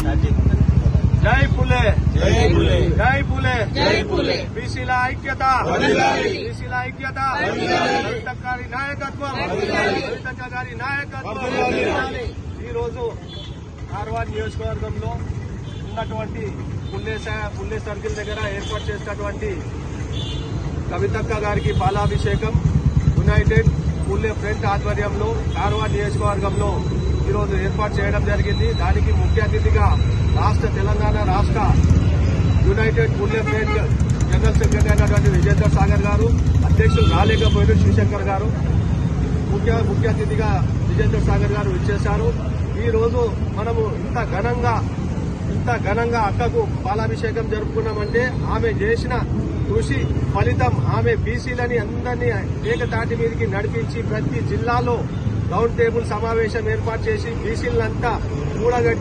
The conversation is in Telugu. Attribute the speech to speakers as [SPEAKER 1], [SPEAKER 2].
[SPEAKER 1] జై పులే
[SPEAKER 2] జై పులే
[SPEAKER 1] జై పులే
[SPEAKER 2] జై పులే
[SPEAKER 1] బీసీల ఐక్యత బీసీల ఐక్యత కవితక్క గారి నాయకత్వం కవితక్క గారి నాయకత్వం ఈ రోజు కార్వాన్ నియోజకవర్గంలో ఉన్నటువంటి పుల్లే సర్కిల్ దగ్గర ఏర్పాటు చేసినటువంటి కవితక్క గారికి పాలాభిషేకం యునైటెడ్ పుల్లే ఫ్రంట్ ఆధ్వర్యంలో కార్వాన్ నియోజకవర్గంలో ఈరోజు ఏర్పాటు చేయడం జరిగింది. దానికి ముఖ్య అతిథిగా తెలంగాణ రాష్ట్ర యునైటెడ్ పుల్లే ఫ్రంట్ జనరల్ సెక్రటరీ అయినటువంటి విజేందర్ సాగర్ గారు, అధ్యక్షులు రాలేకపోయిన శివశంకర్ గారు, ముఖ్య అతిథిగా విజేందర్ సాగర్ గారు విచ్చేశారు. ఈ రోజు మనము ఇంత ఘనంగా అక్కకు పాలాభిషేకం జరుపుకున్నామంటే ఆమె చేసిన కృషి ఫలితం. ఆమె బీసీలని అందరినీ ఏకతాటి మీదకి నడిపించి ప్రతి జిల్లాలో రౌండ్ టేబుల్ సమావేశం ఏర్పాటు చేసి బీసీలంతా కూడగట్టి